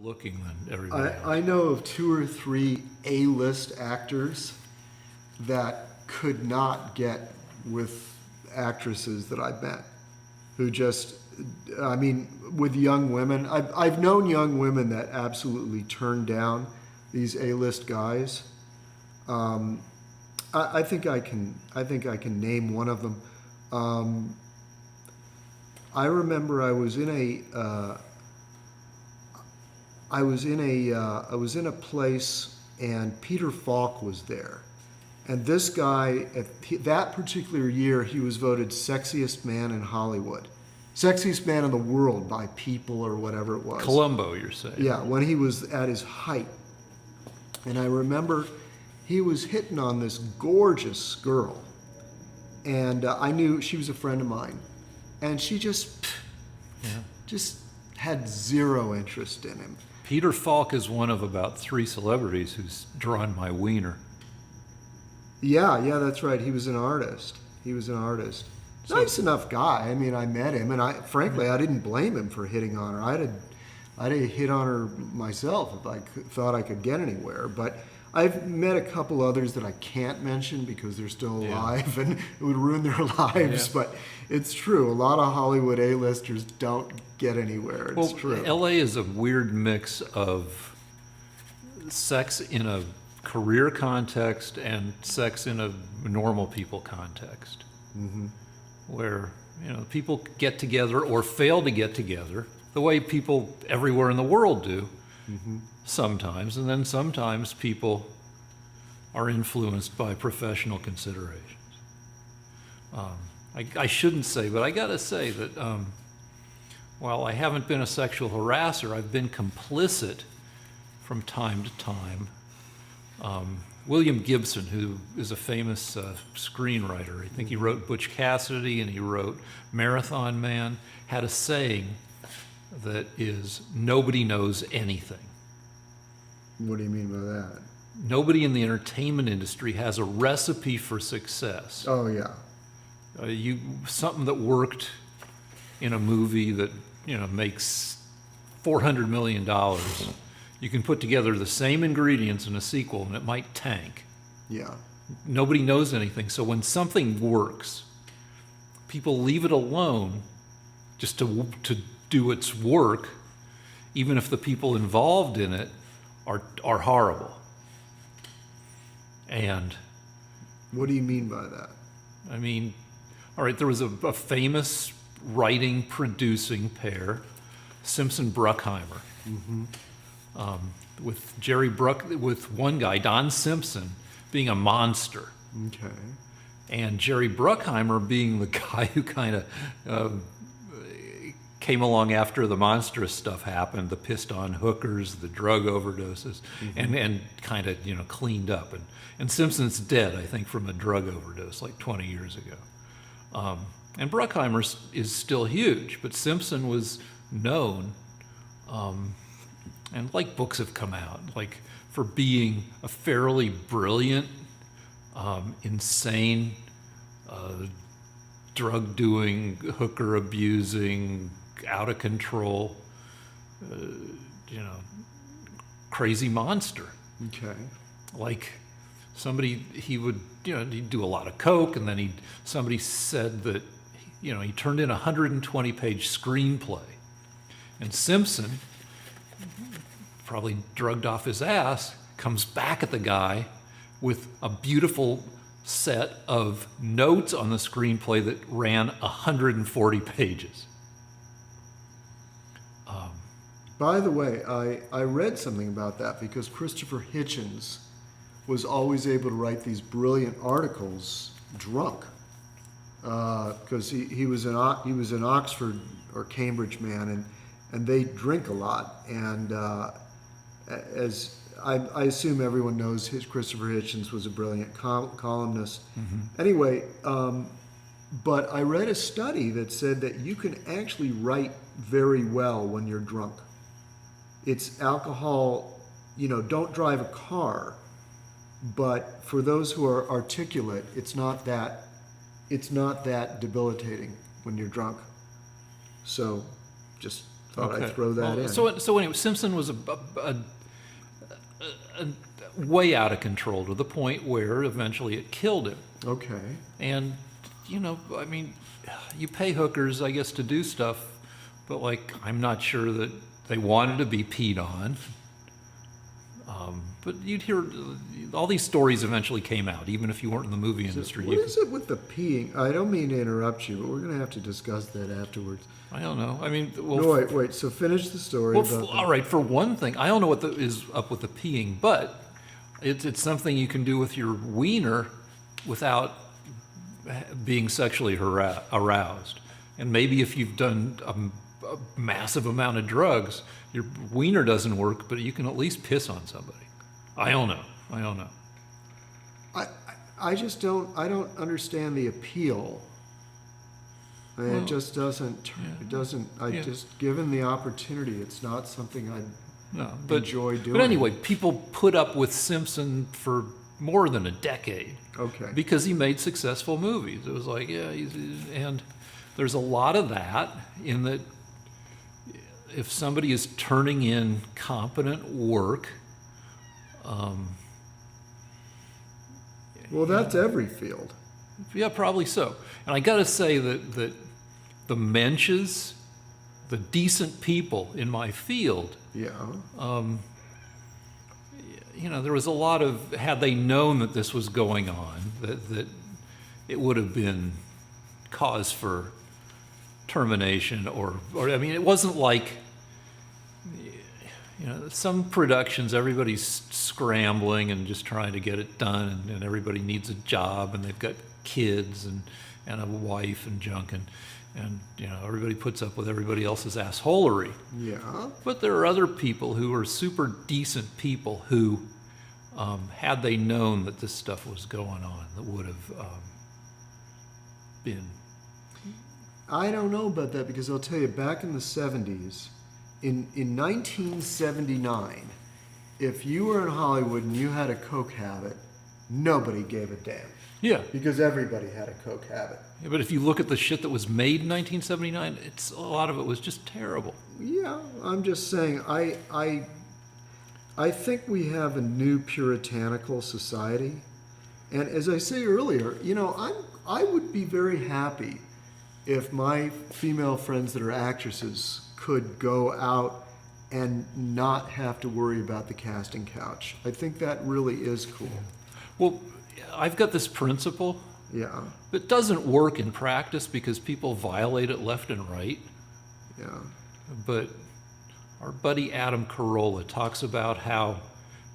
looking than everybody else. I know of 2 or 3 A-list actors that could not get with actresses that I've met, who just, I mean, with young women. I've known young women that absolutely turned down these A-list guys. I think I can name one of them. I remember I was in a place and Peter Falk was there. And this guy, that particular year, he was voted sexiest man in Hollywood. Sexiest man in the world by People or whatever it was. Columbo, you're saying? Yeah, when he was at his height. And I remember he was hitting on this gorgeous girl. And I knew she was a friend of mine. And she just had zero interest in him. Peter Falk is one of about 3 celebrities who's drawn my Weiner. Yeah, that's right. He was an artist. Nice enough guy. I mean, I met him, and frankly, I didn't blame him for hitting on her. I'd have hit on her myself if I thought I could get anywhere. But I've met a couple others that I can't mention because they're still alive, and it would ruin their lives. Yeah. But it's true. A lot of Hollywood A-listers don't get anywhere. It's true. LA is a weird mix of sex in a career context and sex in a normal people context, where people get together or fail to get together the way people everywhere in the world do sometimes, and then sometimes people are influenced by professional considerations. I shouldn't say, but I gotta say that while I haven't been a sexual harasser, I've been complicit from time to time. William Gibson, who is a famous screenwriter, I think he wrote Butch Cassidy and he wrote Marathon Man, had a saying that is, nobody knows anything. What do you mean by that? Nobody in the entertainment industry has a recipe for success. Oh, yeah. Something that worked in a movie that makes $400 million. You can put together the same ingredients in a sequel and it might tank. Yeah. Nobody knows anything. So when something works, people leave it alone just to do its work, even if the people involved in it are horrible. And what do you mean by that? I mean, all right, there was a famous writing, producing pair, Simspon-Bruckheimer. With one guy, Don Simpson, being a monster. Okay. And Jerry Bruckheimer being the guy who kind of came along after the monstrous stuff happened, the pissed-on hookers, the drug overdoses, and kind of cleaned up. And Simpson's dead, I think, from a drug overdose like 20 years ago. And Bruckheimer is still huge, but Simpson was known. And like books have come out, like for being a fairly brilliant, insane, drug-doing, hooker-abusing, out-of-control, crazy monster. Okay. Like somebody, he'd do a lot of coke, and then somebody said that, he turned in a 120-page screenplay. And Simpson, probably drugged off his ass, comes back at the guy with a beautiful set of notes on the screenplay that ran 140 pages. By the way, I read something about that because Christopher Hitchens was always able to write these brilliant articles drunk, because he was an Oxford or Cambridge man, and they drink a lot. And as I assume everyone knows, Christopher Hitchens was a brilliant columnist. Anyway, but I read a study that said that you can actually write very well when you're drunk. It's alcohol, don't drive a car, but for those who are articulate, it's not that debilitating when you're drunk. So just Thought Okay. I'd throw that Well, in. So anyway, Simpson was a way out of control to the point where eventually it killed him. Okay. And, I mean, you pay hookers, I guess, to do stuff, but, like, I'm not sure that they wanted to be peed on. But you'd hear, all these stories eventually came out, even if you weren't in the movie industry. What is it with the peeing? I don't mean to interrupt you, but we're going to have to discuss that afterwards. I don't know. I mean, well, No, wait. So finish the story well, about all right, for one thing, I don't know what is up with the peeing, but it's something you can do with your wiener without being sexually aroused. And maybe if you've done a massive amount of drugs, your wiener doesn't work, but you can at least piss on somebody. I don't know. I just don't. I don't understand the appeal. I mean, Well, it just doesn't. yeah. It doesn't. Yeah. Just given the opportunity, it's not something I'd No, but, enjoy doing. but anyway, people put up with Simpson for more than a decade. Okay. Because he made successful movies. It was like, yeah, and there's a lot of that in that if somebody is turning in competent work, Well, that's every field. yeah, probably so. And I got to say that the mensches, the decent people in my field, Yeah. there was a lot of, had they known that this was going on, that it would have been cause for termination or I mean, it wasn't like, some productions, everybody's scrambling and just trying to get it done, and everybody needs a job, and they've got kids and a wife and junk, and everybody puts up with everybody else's assholery. Yeah. But there are other people who are super decent people who, had they known that this stuff was going on, that would have been. I don't know about that because I'll tell you, back in the 70s, in 1979, if you were in Hollywood and you had a coke habit, nobody gave a damn Yeah. because everybody had a coke habit. Yeah, but if you look at the shit that was made in 1979, a lot of it was just terrible. Yeah, I'm just saying, I think we have a new puritanical society. And as I say earlier, I would be very happy if my female friends that are actresses could go out and not have to worry about the casting couch. I think that really is cool. Well, I've got this principle. Yeah, It doesn't work in practice because people violate it left and right. yeah. But our buddy Adam Carolla talks about how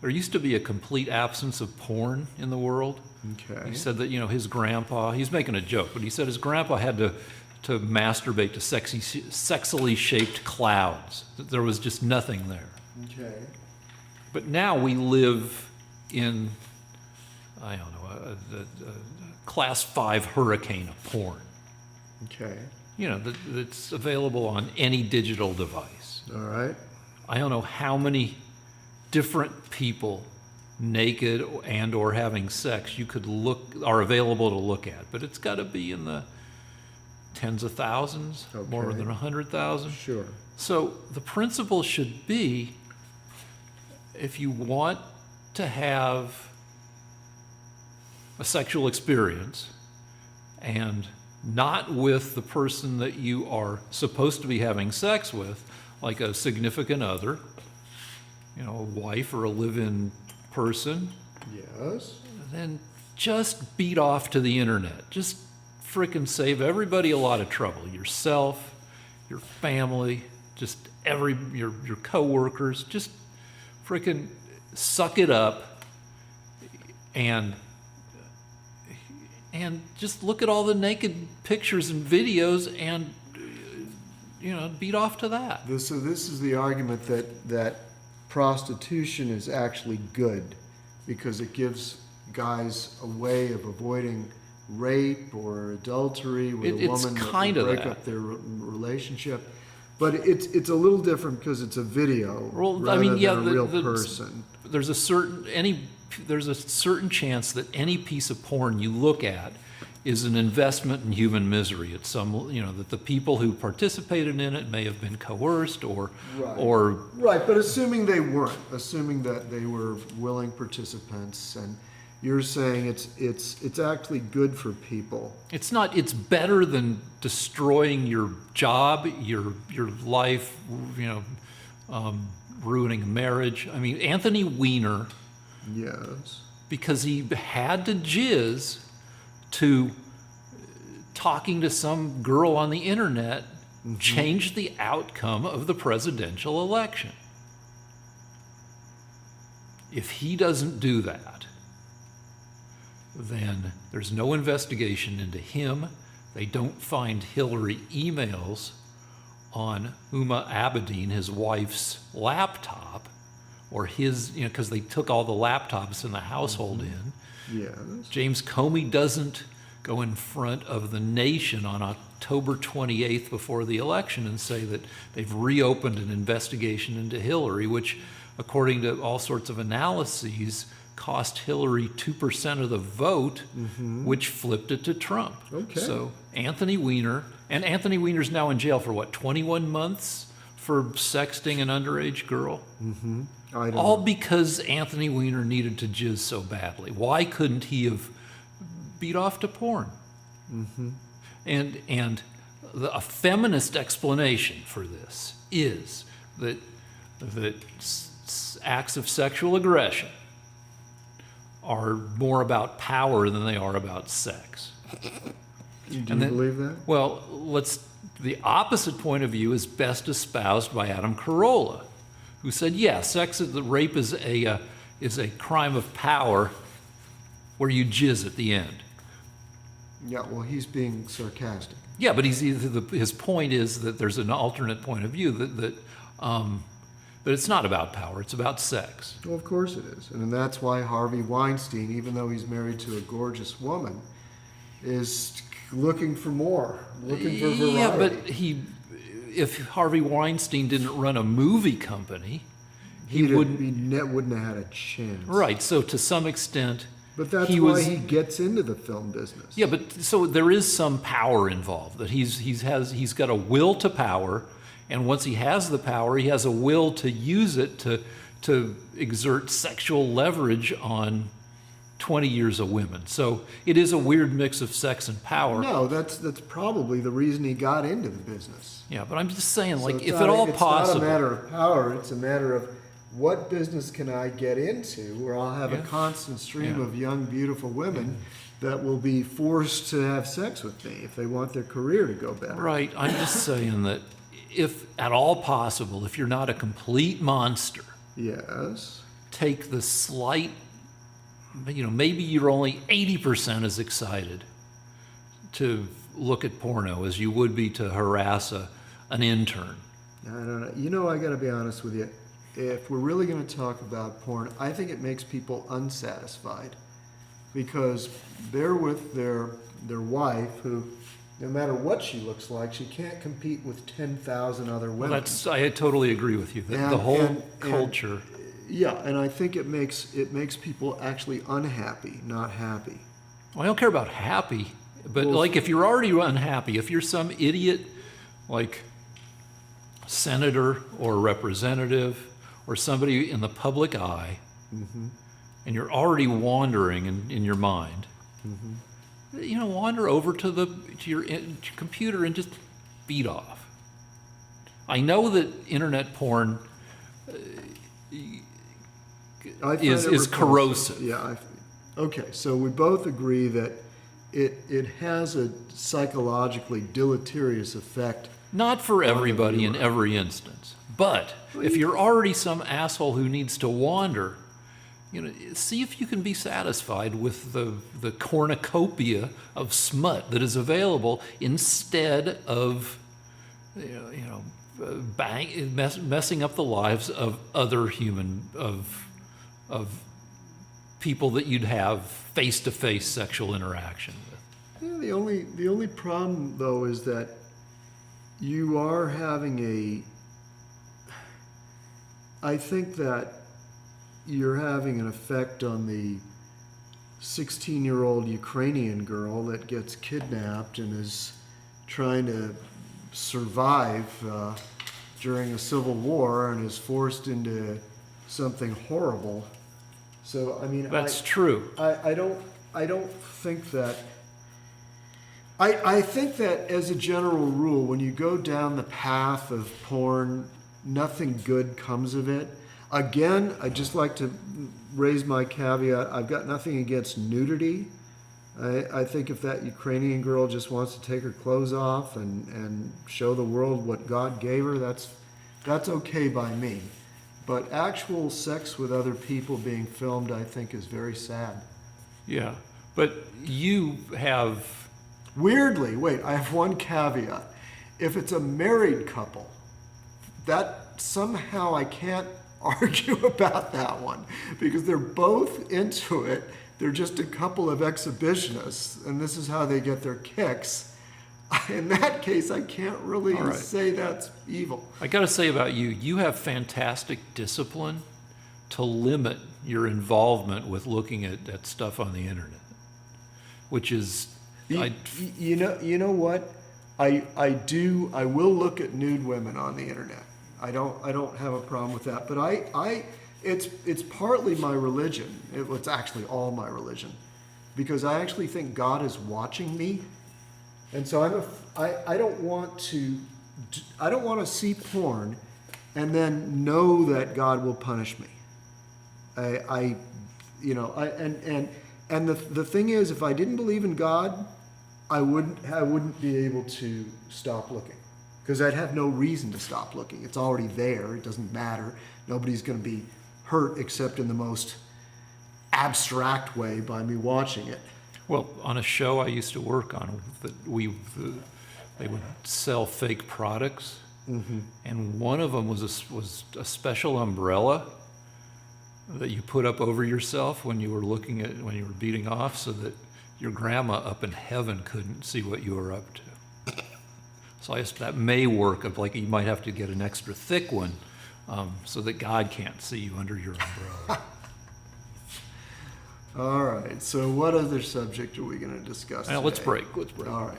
there used to be a complete absence of porn in the world. Okay. He said that, his grandpa, he's making a joke, but he said his grandpa had to masturbate to sexily shaped clouds. That there was just nothing there. Okay. But now we live in, I don't know, a class 5 hurricane of porn. Okay. That's available on any digital device. All right. I don't know how many different people, naked and or having sex, are available to look at, but it's got to be in the tens of thousands, more Okay. than 100,000. Sure. So the principle should be, if you want to have a sexual experience and not with the person that you are supposed to be having sex with, like a significant other, a wife or a live-in person, Yes. then just beat off to the internet. Just frickin' save everybody a lot of trouble. Yourself, your family, just your coworkers. Just frickin' suck it up and just look at all the naked pictures and videos and beat off to that. So this is the argument that prostitution is actually good because it gives guys a way of avoiding rape or adultery with a It's woman that kind will of break that. up their relationship. But it's a little different because it's a video Well, rather I mean, yeah, than a real person. There's a certain chance that any piece of porn you look at is an investment in human misery. It's some, that the people who participated in it may have been coerced or, Right. or Right, but assuming they weren't, assuming that they were willing participants, and you're saying it's actually good for people. it's not, it's better than destroying your job, your life, ruining a marriage. I mean, Anthony Weiner, Yes. because he had to jizz to talking to some girl on the internet, changed the outcome of the presidential election. If he doesn't do that, then there's no investigation into him. They don't find Hillary emails on Huma Abedin, his wife's laptop, or his, because they took all the laptops in the household in. Yes. James Comey doesn't go in front of the nation on October 28th before the election and say that they've reopened an investigation into Hillary, which, according to all sorts of analyses, cost Hillary 2% of the vote, which flipped it to Trump. Okay. So Anthony Weiner's now in jail for what, 21 months for sexting an underage girl? I don't All know. because Anthony Weiner needed to jizz so badly. Why couldn't he have beat off to porn? And a feminist explanation for this is that acts of sexual aggression are more about power than they are about sex. Do you and then- believe that? Well, the opposite point of view is best espoused by Adam Carolla, who said, yeah, rape is a crime of power where you jizz at the end. Yeah, well, he's being sarcastic. Yeah, but his point is that there's an alternate point of view that it's not about power, it's about sex. Well, of course it is. And that's why Harvey Weinstein, even though he's married to a gorgeous woman, is looking for more, looking for variety. Yeah, but if Harvey Weinstein didn't run a movie company, he wouldn't. Wouldn't have had a chance. Right, so to some extent, But that's he why was. he gets into the film business. Yeah, but so there is some power involved. That he's got a will to power, and once he has the power, he has a will to use it to exert sexual leverage on 20 years of women. So it is a weird mix of sex and power. No, that's probably the reason he got into the business. Yeah, but I'm just saying, So like, it's if not- at all it's possible. not a matter of power, it's a matter of what business can I get into where I'll have a Yeah. constant stream Yeah. of young, beautiful women that will be forced to have sex with me if they want their career to go better. Right, I'm just saying that if at all possible, if you're not a complete monster, Yes. take the slight, maybe you're only 80% as excited to look at porno as you would be to harass an intern. I don't know. You know, I got to be honest with you. If we're really going to talk about porn, I think it makes people unsatisfied because they're with their wife who, no matter what she looks like, she can't compete with 10,000 other women. I totally agree with you. The And- whole and- culture. Yeah, and I think it makes people actually unhappy, not happy. Well, I don't care about happy, but Well, like if you're already unhappy, if you're some idiot like senator or representative or somebody in the public eye, and you're already wandering in your mind, wander over to your computer and just beat off. I know that internet porn I find is it repulsive. corrosive. Yeah. Okay, so we both agree that it has a psychologically deleterious effect. Not for everybody in viewer. every instance. But if you're already some asshole who needs to wander, see if you can be satisfied with the cornucopia of smut that is available instead of messing up the lives of other of people that you'd have face-to-face sexual interaction with. Yeah, the only problem though is that you are having I think that you're having an effect on 16-year-old Ukrainian girl that gets kidnapped and is trying to survive during a civil war and is forced into something horrible. So, I mean, That's true. I don't think that. I think that as a general rule, when you go down the path of porn, nothing good comes of it. Again, I'd just like to raise my caveat. I've got nothing against nudity. I think if that Ukrainian girl just wants to take her clothes off and show the world what God gave her, that's okay by me. But actual sex with other people being filmed, I think, is very sad. Yeah, but you have... Weirdly, wait, I have one caveat. If it's a married couple, that somehow I can't argue about that one because they're both into it. They're just a couple of exhibitionists, and this is how they get their kicks. In that case, I can't really say that's evil. I got to say about you, you have fantastic discipline to limit your involvement with looking at stuff on the internet, which is... You know what? I will look at nude women on the internet. I don't have a problem with that. But it's partly my religion. It's actually all my religion, because I actually think God is watching me, and so I don't want to see porn and then know that God will punish me. And the thing is, if I didn't believe in God, I wouldn't be able to stop looking, because I'd have no reason to stop looking. It's already there. It doesn't matter. Nobody's going to be hurt except in the most abstract way by me watching it. Well, on a show I used to work on, they would sell fake products, and one of them was a special umbrella that you put up over yourself when you were beating off, so that your grandma up in heaven couldn't see what you were up to. So I guess that may work. Like you might have to get an extra thick one so that God can't see you under your umbrella. All right. So what other subject are we going to discuss today? Let's break. All right.